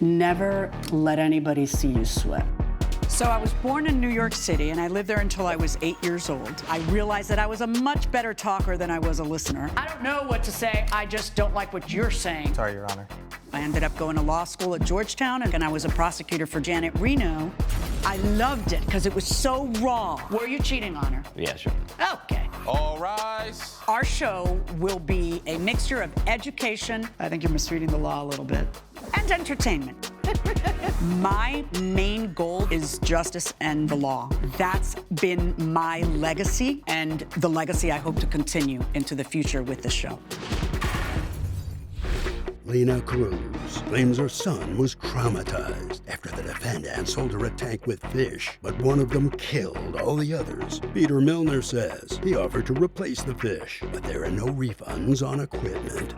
Never let anybody see you sweat. So I was born in New York City, and I lived there until I was 8 years old. I realized that I was a much better talker than I was a listener. I don't know what to say, I just don't like what you're saying. Sorry, Your Honor. I ended up going to law school at Georgetown, and I was a prosecutor for Janet Reno. I loved it because it was so raw. Were you cheating on her? Yeah, sure. Okay. All rise. Our show will be a mixture of education, I think you're misreading the law a little bit, and entertainment. My main goal is justice and the law. That's been my legacy, and the legacy I hope to continue into the future with the show. Lena Cruz claims her son was traumatized after the defendant sold her a tank with fish, but one of them killed all the others. Peter Milner says he offered to replace the fish, but there are no refunds on equipment.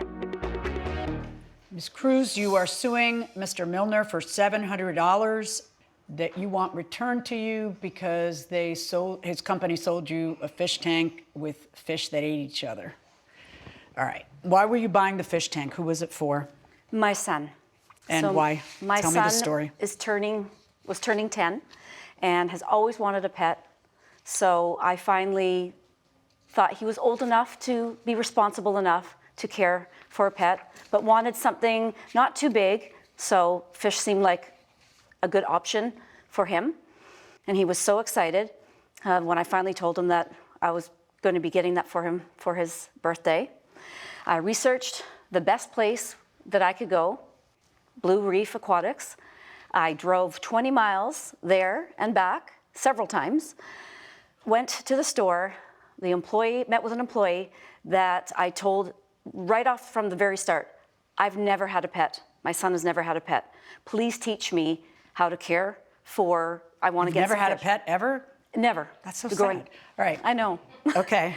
Ms. Cruz, you are suing Mr. Milner for $700 that you want returned to you because his company sold you a fish tank with fish that ate each other. All right. Why were you buying the fish tank? Who was it for? My son. And why? Tell me the story. My son was turning 10 and has always wanted a pet. So I finally thought he was old enough to be responsible enough to care for a pet, but wanted something not too big. So fish seemed like a good option for him. And he was so excited when I finally told him that I was going to be getting that for him for his birthday. I researched the best place that I could go, Blue Reef Aquatics. I drove 20 miles there and back several times, went to the store. The employee met with an employee that I told right off from the very start, I've never had a pet. My son has never had a pet. Please teach me how to care for, I want to get some Never had a fish. pet ever? Never. That's so sad. All right. I know. Okay.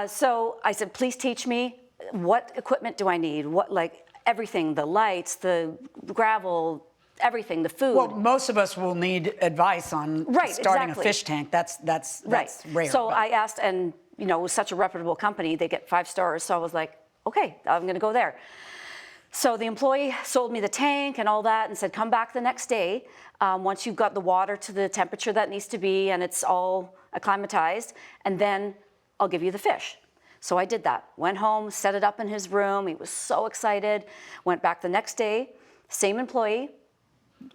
So I said, please teach me, what equipment do I need? What, like everything, the lights, the gravel, everything, the food. Well, most of us will need advice on starting a fish tank. That's rare. So I asked, and you know, it was such a reputable company, they get 5 stars. So I was like, okay, I'm gonna go there. So the employee sold me the tank and all that and said, come back the next day once you've got the water to the temperature that needs to be and it's all acclimatized, and then I'll give you the fish. So I did that. Went home, set it up in his room. He was so excited. Went back the next day, same employee,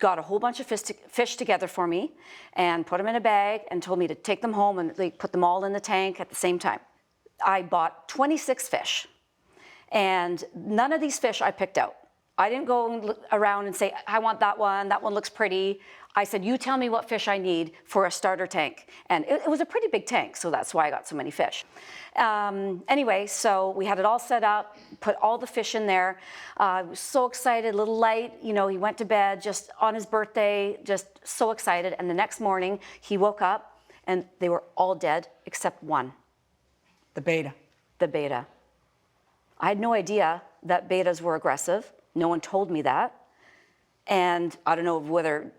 got a whole bunch of fish together for me and put them in a bag and told me to take them home and they put them all in the tank at the same time. I bought 26 fish, and none of these fish I picked out. I didn't go around and say, I want that one looks pretty. I said, you tell me what fish I need for a starter tank. And it was a pretty big tank, so that's why I got so many fish. Anyway, so we had it all set up, put all the fish in there. I was so excited, a little light. You know, he went to bed just on his birthday, just so excited. And the next morning, he woke up, and they were all dead except one. The beta. The beta. I had no idea that betas were aggressive. No one told me that. And I don't know whether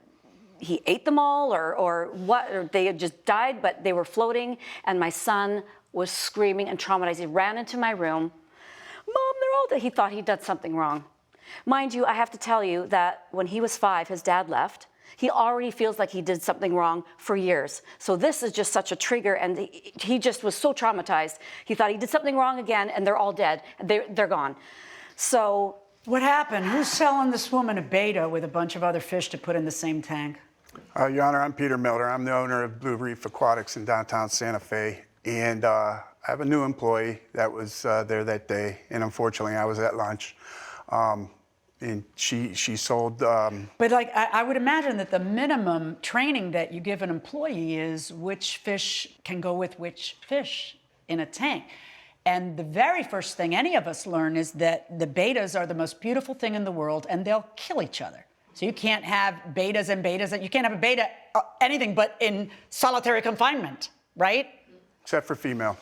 he ate them all or what, or they had just died, but they were floating, and my son was screaming and traumatized. He ran into my room. Mom, they're all dead. He thought he'd done something wrong. Mind you, I have to tell you that when he was 5, his dad left. He already feels like he did something wrong for years. So this is just such a trigger, and he just was so traumatized. He thought he did something wrong again, and they're all dead. They're gone. So what happened? Who's selling this woman a beta with a bunch of other fish to put in the same tank? Your Honor, I'm Peter Milner. I'm the owner of Blue Reef Aquatics in downtown Santa Fe. And I have a new employee that was there that day. And unfortunately, I was at lunch. And she sold... But like, I would imagine that the minimum training that you give an employee is which fish can go with which fish in a tank. And the very first thing any of us learn is that the betas are the most beautiful thing in the world, and they'll kill each other. So you can't have betas and betas. You can't have a beta anything but in solitary confinement, right? Except for female.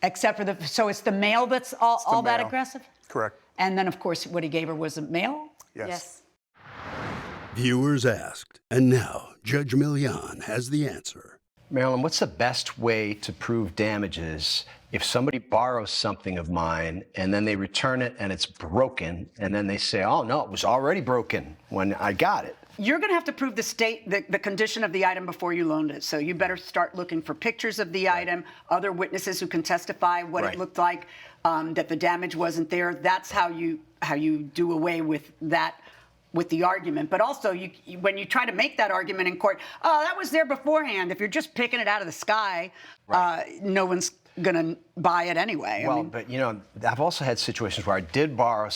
Except for so it's the male that's all that aggressive? Correct. And then, of course, what he gave her was a male? Yes. Viewers asked, and now Judge Milian has the answer. Marilyn, what's the best way to prove damages if somebody borrows something of mine and then they return it and it's broken, and then they say, oh no, it was already broken when I got it. You're going to have to prove the condition of the item before you loaned it. So you better start looking for pictures of the item, other witnesses who can testify what it looked like, that the damage wasn't there. That's how you do away with that, with the argument. But also, when you try to make that argument in court, oh, that was there beforehand. If you're just picking it out of the sky, no one's gonna buy it anyway. Well, but you know, I've also had situations where I did borrow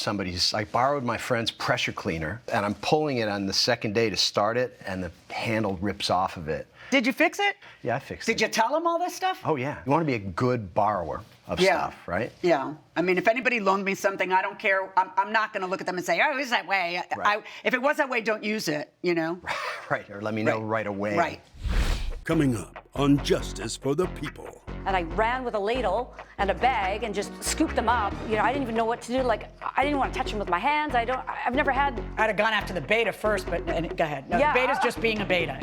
I borrowed my friend's pressure cleaner, and I'm pulling it on the second day to start it, and the handle rips off of it. Did you fix it? Yeah, I fixed it. Did you tell him all this stuff? Oh yeah. You want to be a good borrower of stuff, right? Yeah. I mean, if anybody loaned me something, I don't care. I'm not going to look at them and say, oh, it's that way. Right. If it was that way, don't use it, you know? Right, or let me know right away. Right. Coming up on Justice for the People. And I ran with a ladle and a bag and just scooped them up. You know, I didn't even know what to do. Like, I didn't want to touch them with my hands. I've never had. I'd have gone after the beta first, but go ahead. No, Yeah, the beta's just being a beta.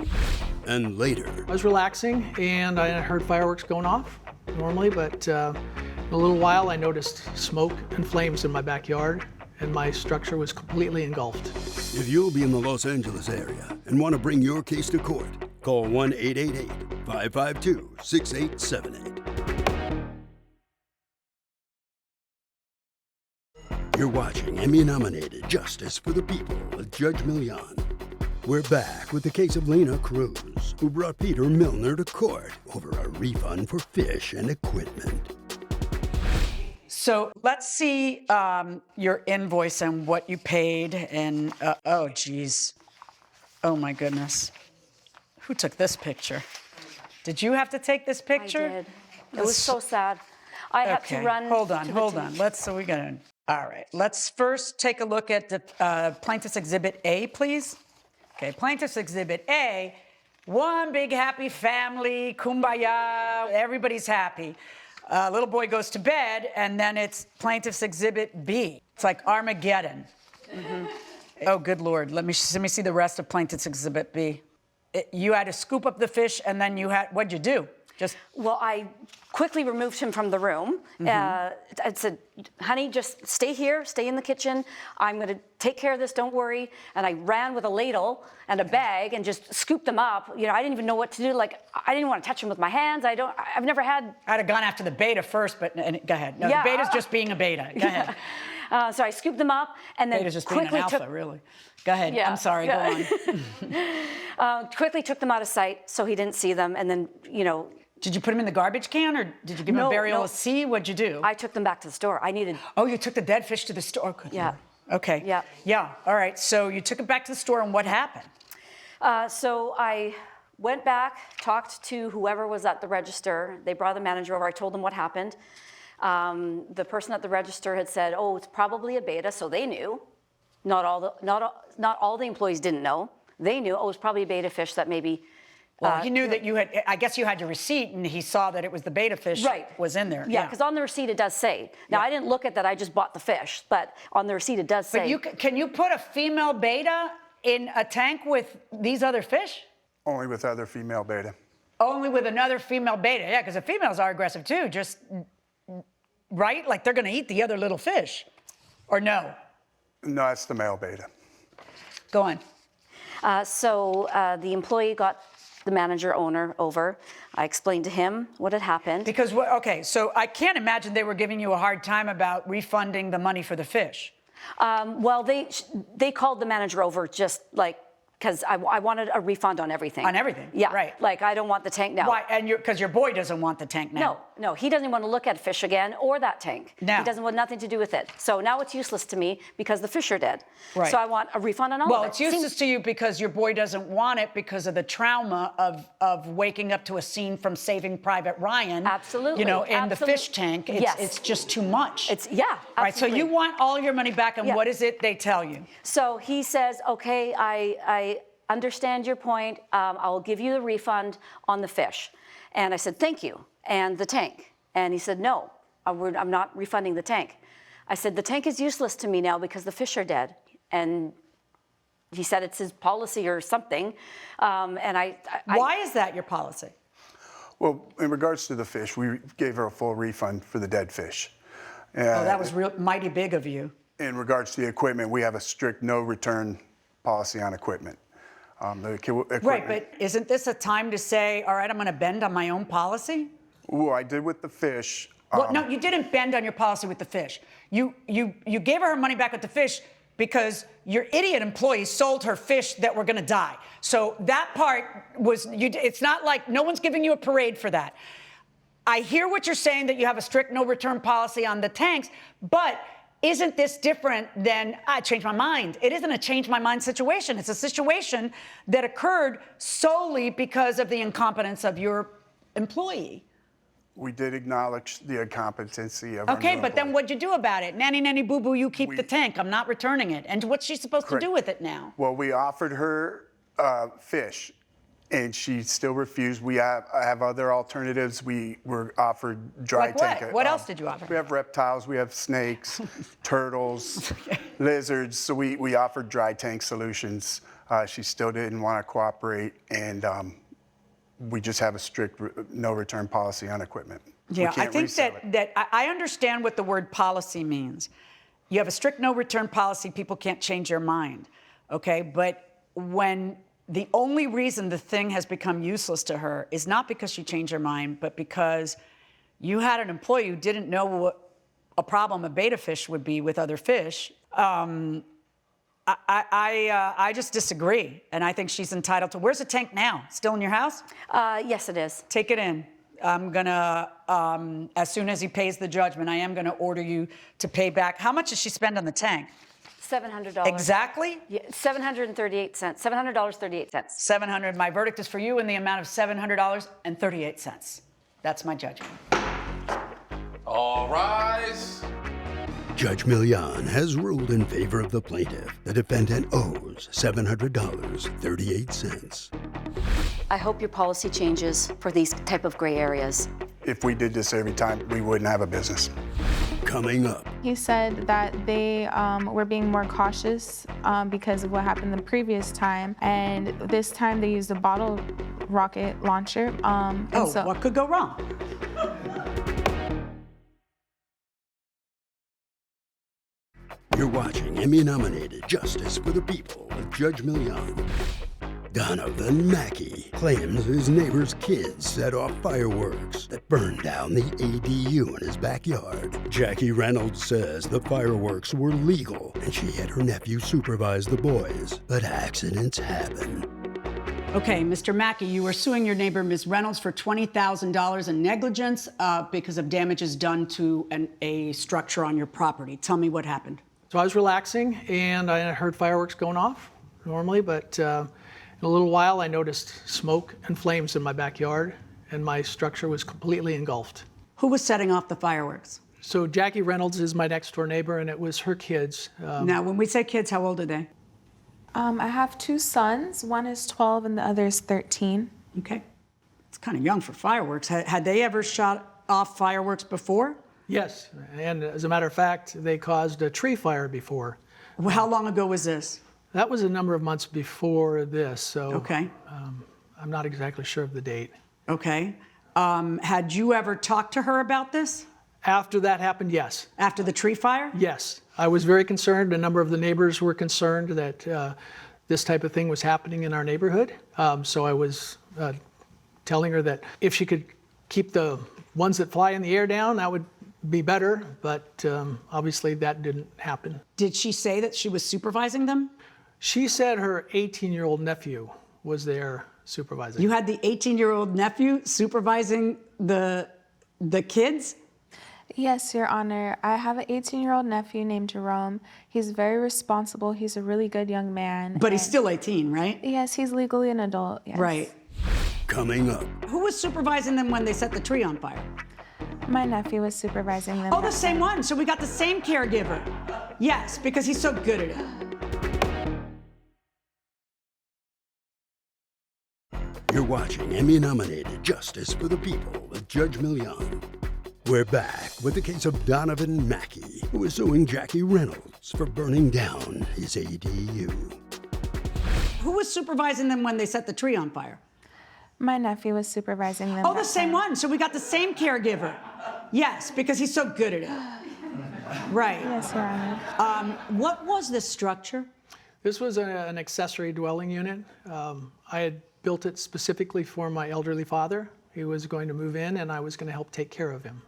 And later, I was relaxing and I heard fireworks going off normally, but in a little while I noticed smoke and flames in my backyard and my structure was completely engulfed. if you'll be in the Los Angeles area and want to bring your case to court, call 1-888-552-6878. You're watching Emmy-nominated Justice for the People with Judge Milian. We're back with the case of Lena Cruz, who brought Peter Milner to court over a refund for fish and equipment. So let's see your invoice and what you paid. And oh, geez. Oh, my goodness. Who took this picture? Did you have to take this picture? I did. It was so sad. I had to run. Hold on. We got to. All right. Let's first take a look at the Plaintiff's Exhibit A, please. Okay, Plaintiff's Exhibit A, one big happy family, kumbaya, everybody's happy. Little boy goes to bed, and then it's Plaintiff's Exhibit B. It's like Armageddon. Mm-hmm. Oh, good Lord. Let me see the rest of Plaintiff's Exhibit B. You had to scoop up the fish, and then what'd you do? Well, I quickly removed him from the room. I said, honey, just stay here, stay in the kitchen. I'm going to take care of this, don't worry. And I ran with a ladle and a bag and just scooped them up. You know, I didn't even know what to do. Like, I didn't want to touch them with my hands. I'd never had. I'd have gone after the beta first, but go ahead. No, the beta's just being a beta. Go ahead. So I scooped them up and then beta's just being an alpha, really. Go ahead. Yeah, I'm sorry, go on. Quickly took them out of sight so he didn't see them. And then, you know. Did you put them in the garbage can, or did you give them a burial at sea? What'd you do? I took them back to the store. Oh, you took the dead fish to the store? Yeah. Okay. Yeah. Yeah, all right. So you took it back to the store, and what happened? So I went back, talked to whoever was at the register. They brought the manager over. I told them what happened. The person at the register had said, oh, it's probably a beta, so they knew. Not all the employees didn't know. They knew, oh, it was probably a beta fish that maybe. Well, he knew that you had, I guess you had your receipt, and he saw that it was the beta fish was in there. Yeah, because on the receipt it does say. Now, I didn't look at that, I just bought the fish, but on the receipt it does say. But can you put a female beta in a tank with these other fish? Only with other female beta. Only with another female beta, yeah, because the females are aggressive too, right? Like they're gonna eat the other little fish, or no? No, that's the male beta. Go on. So the employee got the manager owner over. I explained to him what had happened. Because, so I can't imagine they were giving you a hard time about refunding the money for the fish. Well, they called the manager over just like, because I wanted a refund on everything. On everything? Yeah. Right. Like, I don't want the tank now. Why? And because your boy doesn't want the tank now. No, he doesn't want to look at fish again or that tank. No. He doesn't want nothing to do with it. So now it's useless to me because the fish are dead. Right. So I want a refund on all of it. Well, it's useless to you because your boy doesn't want it because of the trauma of waking up to a scene from Saving Private Ryan. Absolutely. You know, in the fish tank. It's just too much. Absolutely. Right, so you want all your money back, and what is it they tell you? So he says, okay, I understand your point. I'll give you the refund on the fish. And I said, thank you. And the tank. And he said, no, I'm not refunding the tank. I said, the tank is useless to me now because the fish are dead. And he said it's his policy or something. Why is that your policy? Well, in regards to the fish, we gave her a full refund for the dead fish. Oh, that was mighty big of you. In regards to the equipment, we have a strict no return policy on equipment. Right, but isn't this a time to say, all right, I'm going to bend on my own policy? Well, I did with the fish. Well, no, you didn't bend on your policy with the fish. You gave her money back with the fish because your idiot employees sold her fish that were going to die. So that part was, it's not like no one's giving you a parade for that. I hear what you're saying, that you have a strict no return policy on the tanks, but isn't this different than, I changed my mind? It isn't a change my mind situation. It's a situation that occurred solely because of the incompetence of your employee. We did acknowledge the incompetency of our Okay, new but then employee. what'd you do about it? Nanny, nanny, boo, boo, you keep the tank. I'm not returning it. And what's she supposed to do with it now? Well, we offered her fish, and she still refused. I have other alternatives. We were offered dry Like what? tank. What else did you offer? We have reptiles, we have snakes, turtles, lizards. So we offered dry tank solutions. She still didn't want to cooperate, and we just have a strict no return policy on equipment. Yeah, I think that I understand what the word policy means. You have a strict no return policy, people can't change their mind, okay? But when the only reason the thing has become useless to her is not because she changed her mind, but because you had an employee who didn't know what a problem a betta fish would be with other fish. I just disagree, and I think she's entitled to. Where's the tank now? Still in your house? Yes, it is. Take it in. I'm gonna, as soon as he pays the judgment, I am gonna order you to pay back. How much did she spend on the tank? $700. Exactly? Yeah, $738. $700.38. $700. My verdict is for you in the amount of $700.38. That's my judgment. All rise. Judge Milian has ruled in favor of the plaintiff. The defendant owes $700.38. I hope your policy changes for these type of gray areas. If we did this every time, we wouldn't have a business. Coming up, He said that they were being more cautious because of what happened the previous time, and this time they used a bottle rocket launcher. What could go wrong? you're watching Emmy-nominated Justice for the People with Judge Milian. Donovan Mackie claims his neighbor's kids set off fireworks that burned down the ADU in his backyard. Jackie Reynolds says the fireworks were legal and she had her nephew supervise the boys, but accidents happen. Okay, Mr. Mackie, you were suing your neighbor, Ms. Reynolds, for $20,000 in negligence because of damages done to a structure on your property. Tell me what happened. So I was relaxing, and I heard fireworks going off normally, but in a little while, I noticed smoke and flames in my backyard, and my structure was completely engulfed. Who was setting off the fireworks? So Jackie Reynolds is my next door neighbor, and it was her kids. Now, when we say kids, how old are they? I have two sons. One is 12 and the other is 13. Okay. It's kind of young for fireworks. Had they ever shot off fireworks before? Yes, and as a matter of fact, they caused a tree fire before. Well, how long ago was this? That was a number of months before this, so Okay. I'm not exactly sure of the date. Okay. Had you ever talked to her about this After that happened, yes. after the tree fire? Yes, I was very concerned. A number of the neighbors were concerned that this type of thing was happening in our neighborhood. So I was telling her that if she could keep the ones that fly in the air down, that would be better. But obviously that didn't happen. Did she say that she was supervising them? She said her 18-year-old nephew was there supervising. You had the 18-year-old nephew supervising the kids? Yes, Your Honor. I have an 18-year-old nephew named Jerome. He's very responsible. He's a really good young man. But he's still 18, right? Yes, he's legally an adult. Yes. Right. Coming up, Who was supervising them when they set the tree on fire? My nephew was supervising them. Oh, the that same time. one. So we got the same caregiver. Yes, because he's so good at it. you're watching Emmy-nominated Justice for the People with Judge Milian. We're back with the case of Donovan Mackie, who is suing Jackie Reynolds for burning down his ADU. Who was supervising them when they set the tree on fire? My nephew was supervising them. Oh, that the same time. one. So we got the same caregiver. Yes, because he's so good at it. Right. Yes, Your Honor. What was this structure? This was an accessory dwelling unit. I had built it specifically for my elderly father. He was going to move in, and I was going to help take care of him.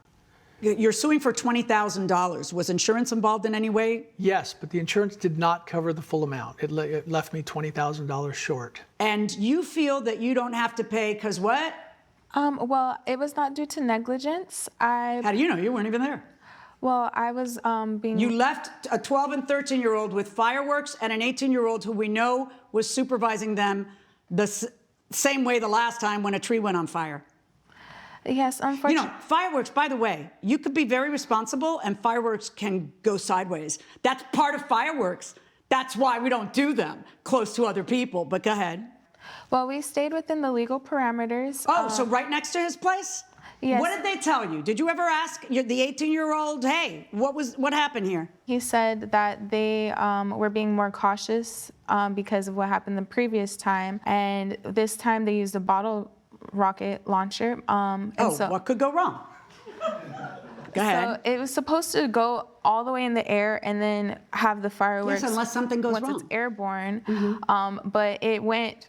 You're suing for $20,000. Was insurance involved in any way? Yes, but the insurance did not cover the full amount. It left me $20,000 short. And you feel that you don't have to pay because what? Well, it was not due to negligence. How do you know? You weren't even there. Well, I was being. You left a 12 and 13-year-old with fireworks and an 18-year-old who we know was supervising them the same way the last time when a tree went on fire. Yes, unfortunately. You know, fireworks, by the way, you could be very responsible and fireworks can go sideways. That's part of fireworks. That's why we don't do them close to other people. But go ahead. Well, we stayed within the legal parameters. Oh, so right next to his place? Yes. What did they tell you? Did you ever ask the 18-year-old, hey, what happened here? He said that they were being more cautious because of what happened the previous time. And this time they used a bottle rocket launcher. What could go wrong? Go ahead. So it was supposed to go all the way in the air and then have the fireworks. Yes, unless something goes once wrong. it's airborne. But it went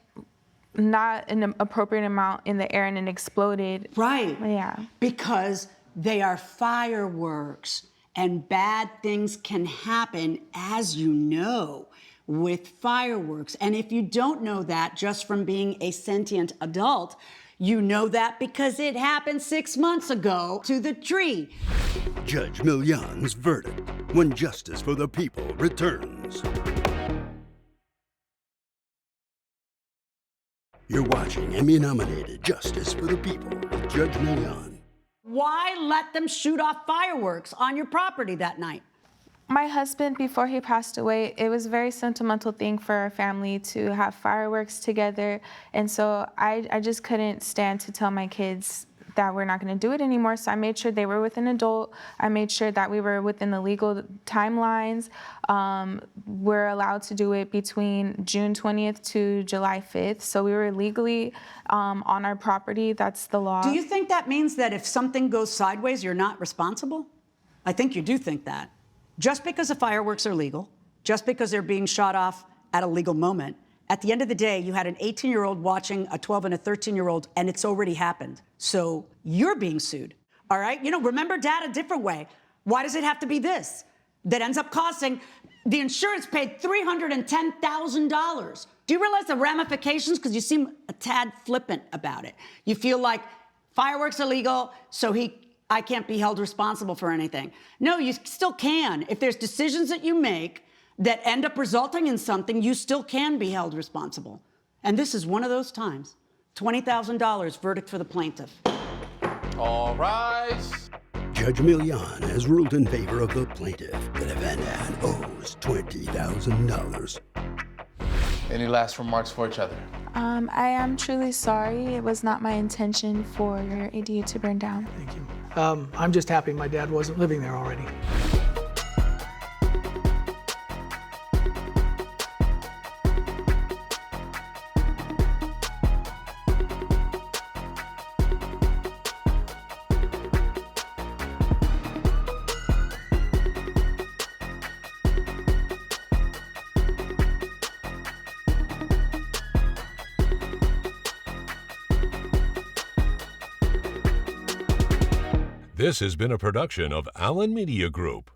not an appropriate amount in the air and it exploded. Right. Yeah. Because they are fireworks and bad things can happen, as you know, with fireworks. And if you don't know that just from being a sentient adult, you know that because it happened 6 months ago to the tree. Judge Milian's verdict when justice for the people returns. You're watching Emmy-nominated Justice for the People with Judge Milian. Why let them shoot off fireworks on your property that night? My husband, before he passed away, it was a very sentimental thing for our family to have fireworks together. And so I just couldn't stand to tell my kids that we're not going to do it anymore. So I made sure they were with an adult. I made sure that we were within the legal timelines. We're allowed to do it between June 20th to July 5th. So we were legally on our property. That's the law. Do you think that means that if something goes sideways, you're not responsible? I think you do think that. Just because the fireworks are legal, just because they're being shot off at a legal moment, at the end of the day, you had an 18-year-old watching a 12 and a 13-year-old, and it's already happened. So you're being sued, all right? You know, remember Dad a different way. Why does it have to be this? That ends up costing, the insurance paid $310,000. Do you realize the ramifications? Because you seem a tad flippant about it. You feel like fireworks are legal, so I can't be held responsible for anything. No, you still can. If there's decisions that you make that end up resulting in something, you still can be held responsible. And this is one of those times. $20,000 verdict for the plaintiff. All rise. Judge Milian has ruled in favor of the plaintiff. The defendant owes $20,000. Any last remarks for each other? I am truly sorry. It was not my intention for your ADU to burn down. Thank you. I'm just happy my dad wasn't living there already. This has been a production of Allen Media Group.